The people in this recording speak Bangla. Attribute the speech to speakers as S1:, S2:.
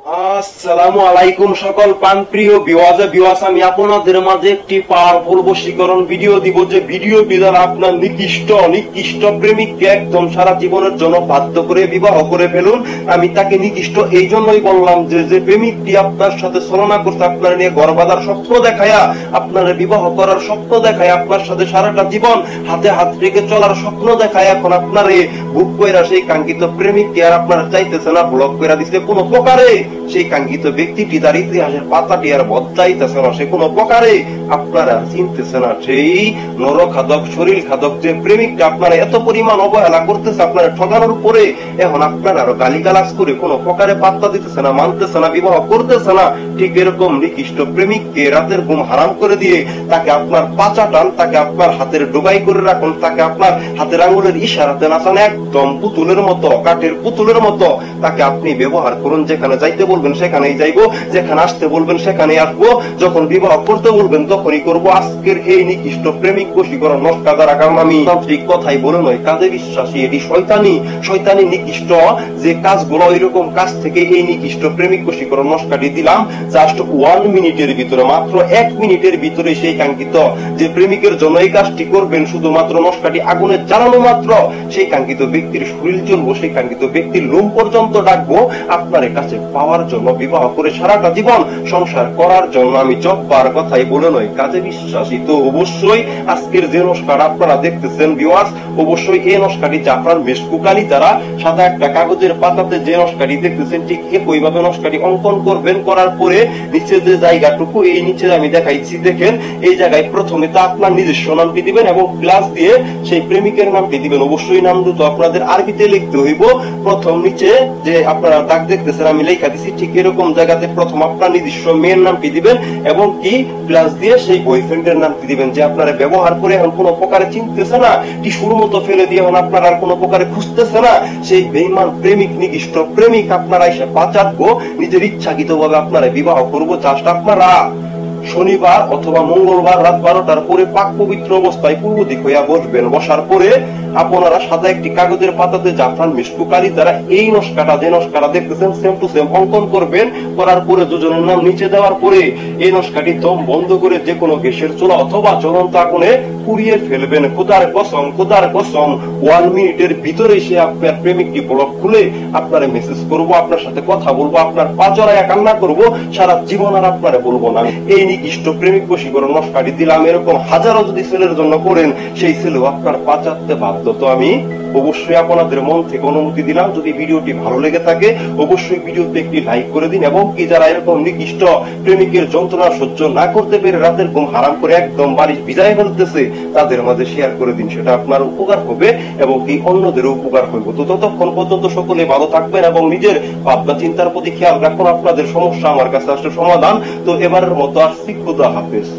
S1: আসসালামু আলাইকুম সকল প্রাণপ্রিয় ভিউয়ার্স, আমি আপনাদের মাঝে একটি পাওয়ারফুল বশীকরণ ভিডিও দিব, যে ভিডিওটি দ্বারা আপনার নিকৃষ্ট প্রেমিককে একদম সারা জীবনের জন্য বাধ্য করে বিবাহ করে ফেলুন। আমি তাকে নিকৃষ্ট এই জন্যই বললাম যে প্রেমিকটি আপনার সাথে ছলনা করতে, আপনার নিয়ে ঘর বাঁধার স্বপ্ন দেখায়া, আপনার বিবাহ করার স্বপ্ন দেখায়, আপনার সাথে সারাটা জীবন হাতে হাত রেখে চলার স্বপ্ন দেখায়, এখন আপনার বুক কইরা সেই কাঙ্ক্ষিত প্রেমিককে আর আপনারা চাইতেছে না, ব্লক কইরা দিচ্ছে কোনো প্রকারে। সেই কাঙ্ক্ষিত ব্যক্তিটি তার ইতিহাসের পাতাটি আর বদলাইতেছে না, সে কোনো প্রকারে আপনারা চিনতেছে না। সেই নরখাদক, শরীর খাদক যে প্রেমিকটা আপনারা এত পরিমাণ অবহেলা করতেছে, আপনারা ঠকানোর পরে এখন আপনারা আরো গালিগালাজ করে কোনো প্রকারে পাত্তা দিতেছে না, মানতেছে না, বিবাহ করতেছে না। ঠিক এরকম নিকৃষ্ট প্রেমিককে রাতের ঘুম হারাম করে দিয়ে তাকে আপনার পাচা টান, তাকে আপনার হাতের ডোবাই করে রাখুন, তাকে আপনার হাতের আঙুলের ইশারাতে নাচান, একদম পুতুলের মতো, কাঠের পুতুলের মতো তাকে আপনি ব্যবহার করুন। যেখানে যাইতে বলবেন সেখানেই যাইবো, যেখানে আসতে বলবেন সেখানেই আসবো, যখন বিবাহ করতে বলবেন তখনই করবো। আজকের এই নিকৃষ্ট প্রেমিক বশীকরণ নষ্ট দ্বারা, কারণ আমি তান্ত্রিক কথাই বলে নয়, কাজে বিশ্বাসী, এটি শয়তানি নিকৃষ্ট যে কাজগুলো, ওইরকম কাজ থেকে এই নিকৃষ্ট প্রেমিক বশীকরণ নষ্টাটি দিলাম জাস্ট 1 মিনিটের ভিতরে, মাত্র 1 মিনিটের ভিতরে সেই কাঙ্ক্ষিত যে প্রেমিকের জন্য এই কাজটি করবেন, শুধুমাত্র নষ্টাটি আগুনে জ্বালানো মাত্র সেই কাঙ্ক্ষিত ব্যক্তির শরীর জ্বলবো, সেই কাঙ্ক্ষিত ব্যক্তির লোম পর্যন্ত ডাকবো আপনার কাছে পাওয়ার জন্য, বিবাহ করে সারাটা জীবন সংসার করার জন্য। আমি জব্বার কথাই বলে নয়, কাজে বিশ্বাসী। তো অবশ্যই আজকের যে নস্কার আপনারা দেখতেছেন ভিউয়ার্স, অবশ্যই এই নস্কাটি জাফরান মেশকুকালি দ্বারা সাদা একটা কাগজের পাতাতে যে নস্কাটি দেখতেছেন, ঠিক একইভাবে নস্কাটি অঙ্কন করবেন। করার পরে নিচে যে জায়গাটুকু, এই নিচে আমি দেখাইছি, দেখেন এই জায়গায় প্রথমে তো আপনার নিজস্ব নামটি দিবেন এবং প্লাস দিয়ে সেই প্রেমিকের নামটি দিবেন। অবশ্যই নাম দুটো আপনাদের আরবিতে লিখতে হইব। প্রথম নিচে যে আপনারা দাগ দেখতেছেন আমি লেখা দিছি, ঠিক এরকম জায়গাতে প্রথম আপনার নিজস্ব মেয়ের নামটি দিবেন এবং কি প্লাস দিয়ে সেই বয়ফ্রেন্ডের নামটি দিবেন, যে আপনারা ব্যবহার করে এখন কোনো প্রকারে চিনতেছে না, টিস্যুর মতো ফেলে দিয়ে এখন আপনারা আর কোনো প্রকারে খুঁজতেছে না। সেই বেঈমান প্রেমিক, নিকৃষ্ট প্রেমিক আপনারা এসে বাঁচাবো, নিজের ইচ্ছাকৃত ভাবে আপনারা বিবাহ করবো। জাস্ট আপনারা শনিবার অথবা মঙ্গলবার রাত 12টার পরে পাক পবিত্র অবস্থায় পূর্ব দিক হইয়া বসবেন। বসার পরে আপনারা সাদা একটি কাগজের পাতাতে জাফরান মেশকুকালি দ্বারা এই নস্কাটা, যে নস্কাটা দেখতেছেন সেম টু সেম অঙ্কন করবেন। করার পরে দুজনের নাম নিচে দেওয়ার পরে এই নস্কাটি দম বন্ধ করে যে কোনো গ্যাসের চুলা অথবা জ্বলন্ত আগুনে পুড়িয়ে ফেলবেন। খোদার কসম 1 মিনিটের ভিতরে সে আপনার প্রেমিকটি ব্লক খুলে আপনারা মেসেজ করবো, আপনার সাথে কথা বলবো, আপনার পা জড়াইয়া কান্না করবো, সারা জীবন আর আপনারা বলবো না। এই নিকৃষ্ট প্রেমিক বশীকরণ নস্কাটি দিলাম, এরকম হাজারো যদি ছেলের জন্য করেন, সেই ছেলেও আপনার পা চাটতে বাধ্য। তো আমি অবশ্যই আপনাদের মন থেকে অনুমতি দিলাম, যদি ভিডিওটি ভালো লেগে থাকে অবশ্যই ভিডিওতে একটি লাইক করে দিন, এবং কি যারা এরকম নিকৃষ্ট প্রেমিকের যন্ত্রণা সহ্য না করতে পেরে রাতের ঘুম হারাম করে একদম বাড়ি ভিজায় ফেলতেছে, তাদের মাঝে শেয়ার করে দিন, সেটা আপনার উপকার হবে এবং কি অন্যদেরও উপকার হইব। তো ততক্ষণ পর্যন্ত সকলে ভালো থাকবেন এবং নিজের ভাবনা চিন্তার প্রতি খেয়াল রাখুন। আপনাদের সমস্যা আমার কাছে আসলে সমাধান। তো এবারের মতো আসছি, খুদা হাফেজ।